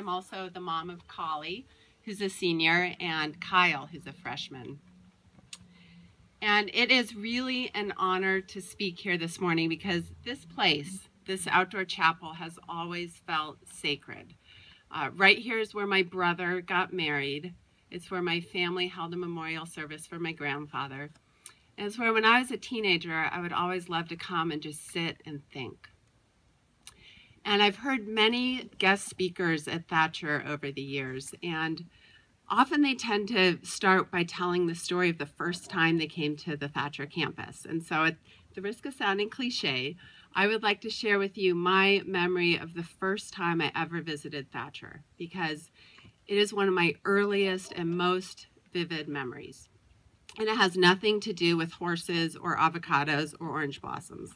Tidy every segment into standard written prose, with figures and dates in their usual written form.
I'm also the mom of Collie, who's a senior, and Kyle, who's a freshman. And it is really an honor to speak here this morning because this place, this outdoor chapel, has always felt sacred. Right here is where my brother got married. It's where my family held a memorial service for my grandfather. And it's where when I was a teenager, I would always love to come and just sit and think. And I've heard many guest speakers at Thatcher over the years, and often they tend to start by telling the story of the first time they came to the Thatcher campus. And so at the risk of sounding cliche, I would like to share with you my memory of the first time I ever visited Thatcher, because it is one of my earliest and most vivid memories. And it has nothing to do with horses or avocados or orange blossoms.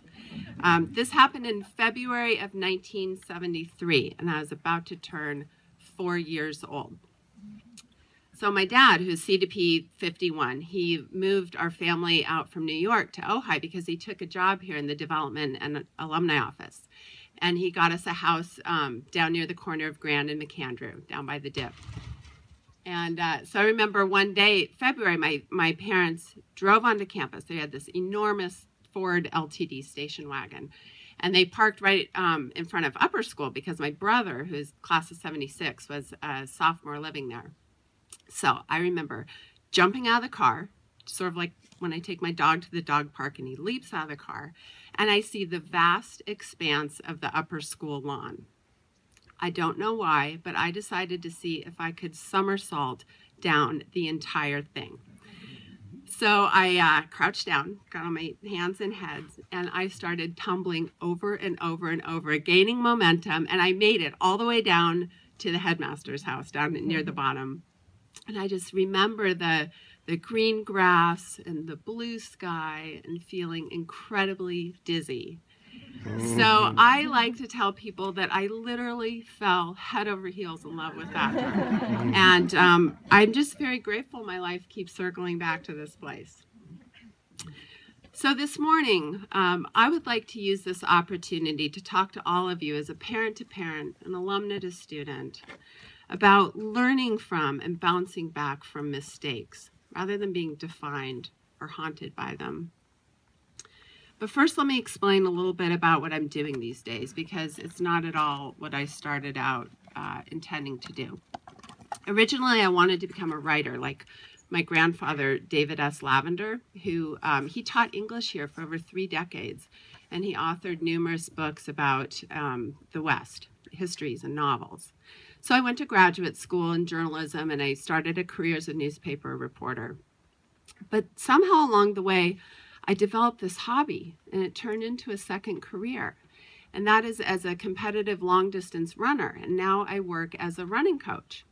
This happened in February of 1973, and I was about to turn 4 years old. So my dad, who's CDP 51, he moved our family out from New York to Ojai because he took a job here in the development and alumni office. And he got us a house down near the corner of Grand and McAndrew, down by the dip. And so I remember one day, February, my parents drove onto campus. They had this enormous Ford LTD station wagon. And they parked right in front of upper school because my brother, who's class of 76, was a sophomore living there. So I remember jumping out of the car, sort of like when I take my dog to the dog park and he leaps out of the car, and I see the vast expanse of the upper school lawn. I don't know why, but I decided to see if I could somersault down the entire thing. So I crouched down, got on my hands and heads, and I started tumbling over and over and over, gaining momentum, and I made it all the way down to the headmaster's house down near the bottom. And I just remember the green grass and the blue sky and feeling incredibly dizzy. So I like to tell people that I literally fell head over heels in love with Thatcher. And I'm just very grateful my life keeps circling back to this place. So this morning, I would like to use this opportunity to talk to all of you as a parent to parent, an alumna to student, about learning from and bouncing back from mistakes rather than being defined or haunted by them. But first, let me explain a little bit about what I'm doing these days, because it's not at all what I started out intending to do. Originally, I wanted to become a writer like my grandfather, David S. Lavender, who he taught English here for over 3 decades, and he authored numerous books about the West, histories and novels. So I went to graduate school in journalism, and I started a career as a newspaper reporter. But somehow along the way, I developed this hobby, and it turned into a second career. And that is as a competitive long-distance runner. And now I work as a running coach,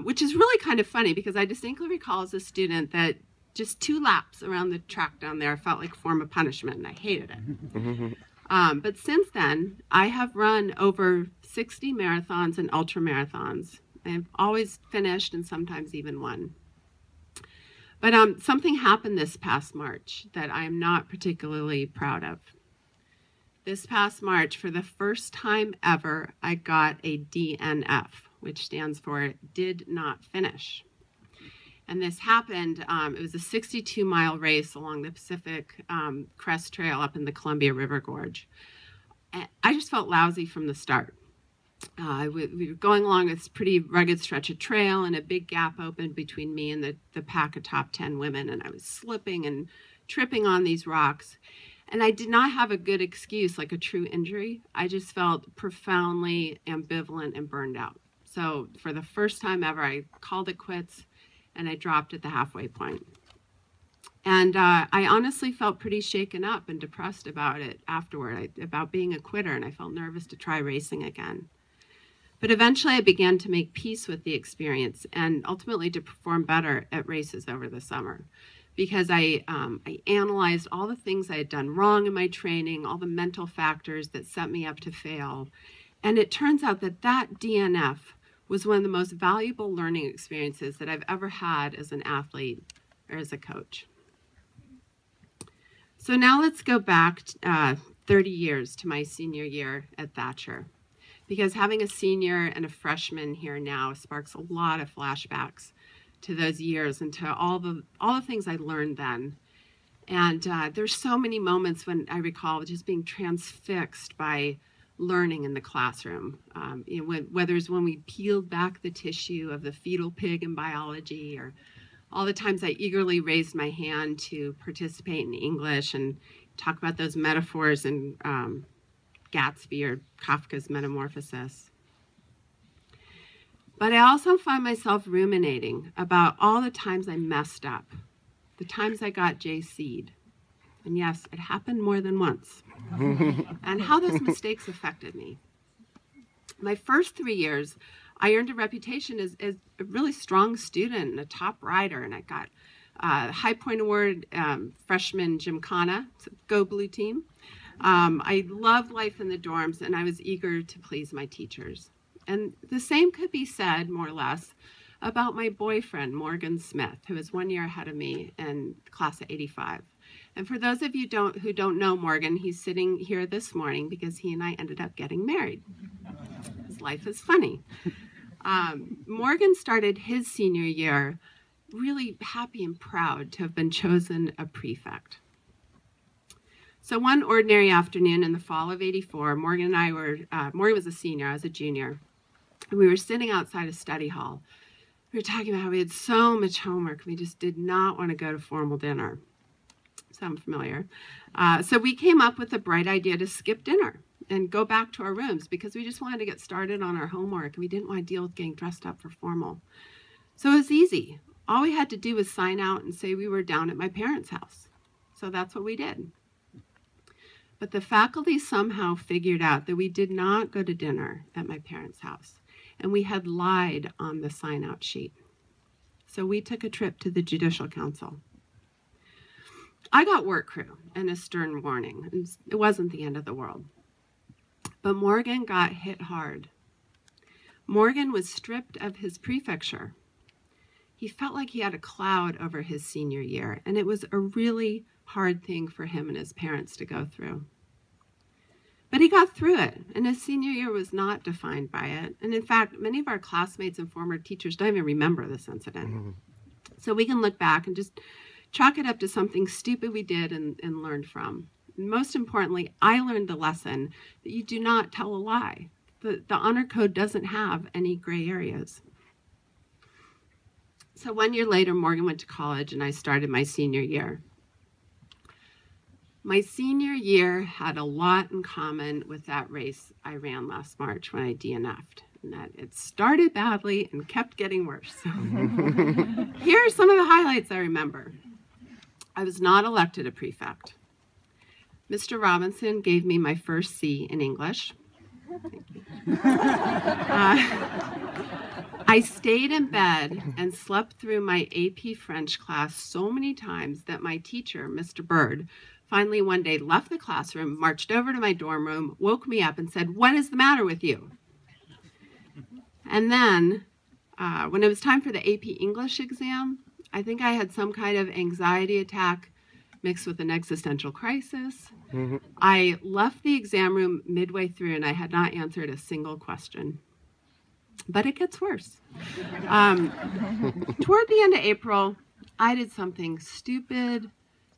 which is really kind of funny because I distinctly recall as a student that just 2 laps around the track down there felt like a form of punishment, and I hated it. But since then, I have run over 60 marathons and ultramarathons. I've always finished and sometimes even won. But something happened this past March that I am not particularly proud of. This past March, for the first time ever, I got a DNF, which stands for Did Not Finish. And this happened, it was a 62-mile race along the Pacific Crest Trail up in the Columbia River Gorge. And I just felt lousy from the start. We were going along this pretty rugged stretch of trail, and a big gap opened between me and the pack of top 10 women, and I was slipping and tripping on these rocks. And I did not have a good excuse, like a true injury. I just felt profoundly ambivalent and burned out. So for the first time ever, I called it quits, and I dropped at the halfway point. And I honestly felt pretty shaken up and depressed about it afterward, about being a quitter, and I felt nervous to try racing again. But eventually I began to make peace with the experience and ultimately to perform better at races over the summer, because I analyzed all the things I had done wrong in my training, all the mental factors that set me up to fail. And it turns out that that DNF was one of the most valuable learning experiences that I've ever had as an athlete or as a coach. So now let's go back 30 years to my senior year at Thatcher, because having a senior and a freshman here now sparks a lot of flashbacks to those years and to all the things I learned then. And there's so many moments when I recall just being transfixed by learning in the classroom. Whether it's when we peeled back the tissue of the fetal pig in biology, or all the times I eagerly raised my hand to participate in English and talk about those metaphors in Gatsby or Kafka's Metamorphosis. But I also find myself ruminating about all the times I messed up, the times I got JC'd. And yes, it happened more than once. And how those mistakes affected me. My first 3 years, I earned a reputation as a really strong student and a top writer, and I got High Point Award freshman gymkhana, Go Blue Team. I loved life in the dorms, and I was eager to please my teachers. And the same could be said, more or less, about my boyfriend, Morgan Smith, who was 1 year ahead of me in class of '85. And for those of you who don't know Morgan, he's sitting here this morning because he and I ended up getting married. His life is funny. Morgan started his senior year really happy and proud to have been chosen a prefect. So one ordinary afternoon in the fall of '84, Morgan and I were, Morgan was a senior, I was a junior, and we were sitting outside a study hall. We were talking about how we had so much homework, we just did not want to go to formal dinner. Sound familiar? So we came up with a bright idea to skip dinner and go back to our rooms because we just wanted to get started on our homework and we didn't want to deal with getting dressed up for formal. So it was easy. All we had to do was sign out and say we were down at my parents' house. So that's what we did. But the faculty somehow figured out that we did not go to dinner at my parents' house, and we had lied on the sign-out sheet. So we took a trip to the Judicial Council. I got work crew and a stern warning. It wasn't the end of the world. But Morgan got hit hard. Morgan was stripped of his prefecture. He felt like he had a cloud over his senior year, and it was a really hard thing for him and his parents to go through. But he got through it, and his senior year was not defined by it. And in fact, many of our classmates and former teachers don't even remember this incident. So we can look back and just chalk it up to something stupid we did and learned from. And most importantly, I learned the lesson that you do not tell a lie. The honor code doesn't have any gray areas. So 1 year later, Morgan went to college and I started my senior year. My senior year had a lot in common with that race I ran last March when I DNF'd, and that it started badly and kept getting worse. Here are some of the highlights I remember. I was not elected a prefect. Mr. Robinson gave me my first C in English. Thank you. I stayed in bed and slept through my AP French class so many times that my teacher, Mr. Bird, finally one day left the classroom, marched over to my dorm room, woke me up and said, "What is the matter with you?" And then when it was time for the AP English exam, I think I had some kind of anxiety attack mixed with an existential crisis. I left the exam room midway through and I had not answered a single question. But it gets worse. Toward the end of April, I did something stupid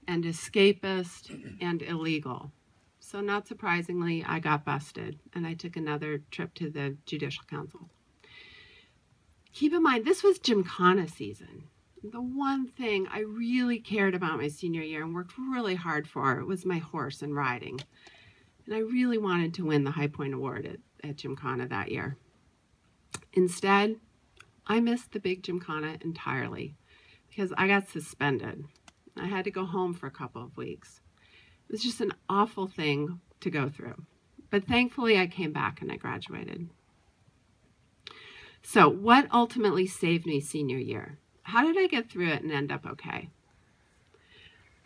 and escapist and illegal. So not surprisingly, I got busted and I took another trip to the Judicial Council. Keep in mind, this was gymkhana season. The one thing I really cared about my senior year and worked really hard for was my horse and riding. And I really wanted to win the High Point Award at gymkhana that year. Instead, I missed the big gymkhana entirely because I got suspended. I had to go home for a couple of weeks. It was just an awful thing to go through. But thankfully, I came back and I graduated. So what ultimately saved me senior year? How did I get through it and end up okay?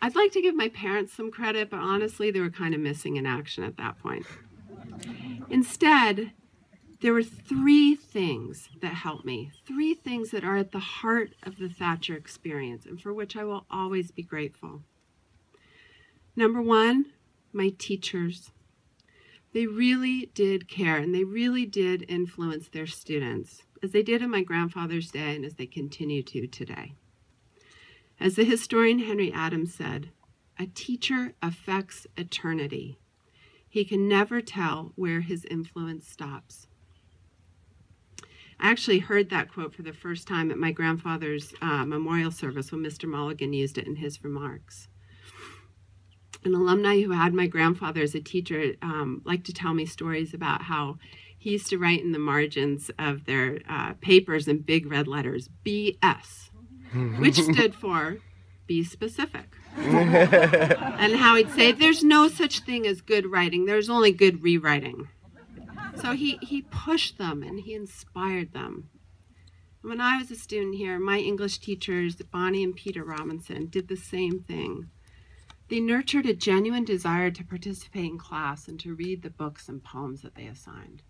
I'd like to give my parents some credit, but honestly, they were kind of missing in action at that point. Instead, there were three things that helped me, three things that are at the heart of the Thatcher experience and for which I will always be grateful. Number one, my teachers. They really did care, and they really did influence their students, as they did in my grandfather's day and as they continue to today. As the historian Henry Adams said, "A teacher affects eternity. He can never tell where his influence stops." I actually heard that quote for the first time at my grandfather's memorial service when Mr. Mulligan used it in his remarks. An alumni who had my grandfather as a teacher liked to tell me stories about how he used to write in the margins of their papers in big red letters, BS, which stood for be specific. And how he'd say, there's no such thing as good writing, there's only good rewriting. So he pushed them and he inspired them. When I was a student here, my English teachers, Bonnie and Peter Robinson, did the same thing. They nurtured a genuine desire to participate in class and to read the books and poems that they assigned.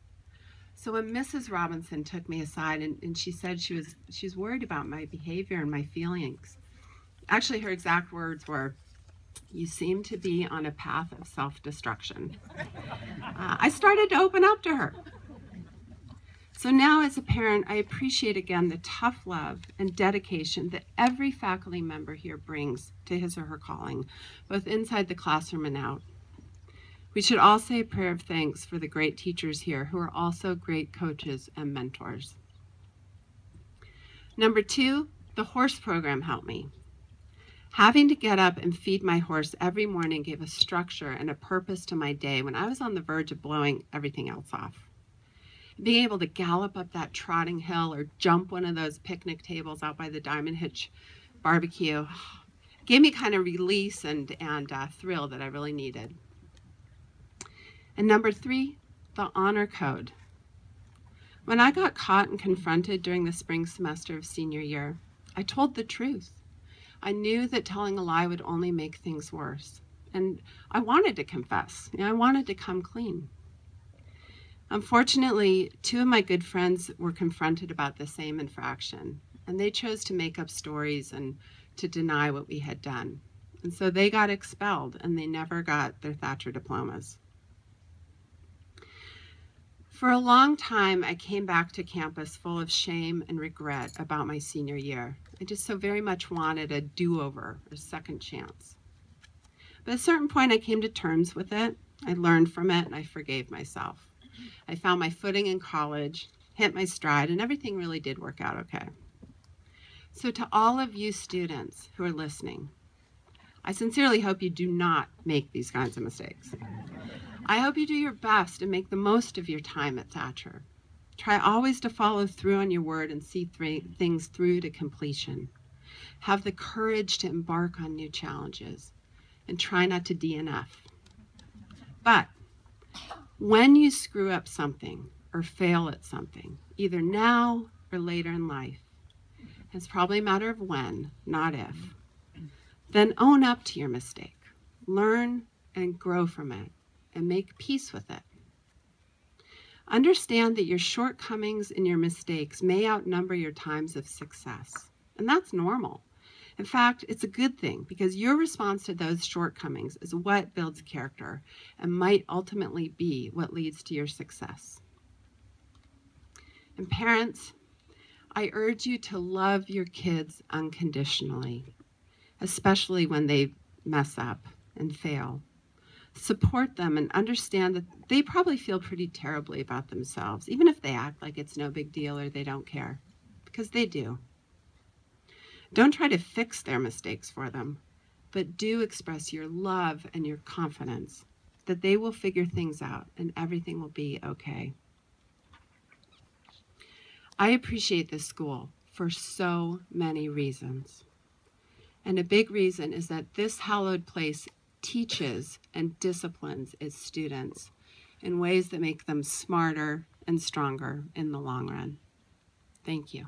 So when Mrs. Robinson took me aside and she said she was worried about my behavior and my feelings, actually her exact words were, "You seem to be on a path of self-destruction." I started to open up to her. So now as a parent, I appreciate again the tough love and dedication that every faculty member here brings to his or her calling, both inside the classroom and out. We should all say a prayer of thanks for the great teachers here who are also great coaches and mentors. Number 2, the horse program helped me. Having to get up and feed my horse every morning gave a structure and a purpose to my day when I was on the verge of blowing everything else off. Being able to gallop up that trotting hill or jump one of those picnic tables out by the Diamond Hitch barbecue gave me kind of release and thrill that I really needed. And number 3, the honor code. When I got caught and confronted during the spring semester of senior year, I told the truth. I knew that telling a lie would only make things worse. And I wanted to confess. I wanted to come clean. Unfortunately, 2 of my good friends were confronted about the same infraction, and they chose to make up stories and to deny what we had done. And so they got expelled, and they never got their Thatcher diplomas. For a long time, I came back to campus full of shame and regret about my senior year. I just so very much wanted a do-over, a second chance. But at a certain point, I came to terms with it. I learned from it, and I forgave myself. I found my footing in college, hit my stride, and everything really did work out okay. So to all of you students who are listening, I sincerely hope you do not make these kinds of mistakes. I hope you do your best and make the most of your time at Thatcher. Try always to follow through on your word and see things through to completion. Have the courage to embark on new challenges and try not to DNF. But when you screw up something or fail at something, either now or later in life, it's probably a matter of when, not if, then own up to your mistake. Learn and grow from it and make peace with it. Understand that your shortcomings and your mistakes may outnumber your times of success, and that's normal. In fact, it's a good thing because your response to those shortcomings is what builds character and might ultimately be what leads to your success. And parents, I urge you to love your kids unconditionally, especially when they mess up and fail. Support them and understand that they probably feel pretty terribly about themselves, even if they act like it's no big deal or they don't care, because they do. Don't try to fix their mistakes for them, but do express your love and your confidence that they will figure things out and everything will be okay. I appreciate this school for so many reasons. And a big reason is that this hallowed place teaches and disciplines its students in ways that make them smarter and stronger in the long run. Thank you.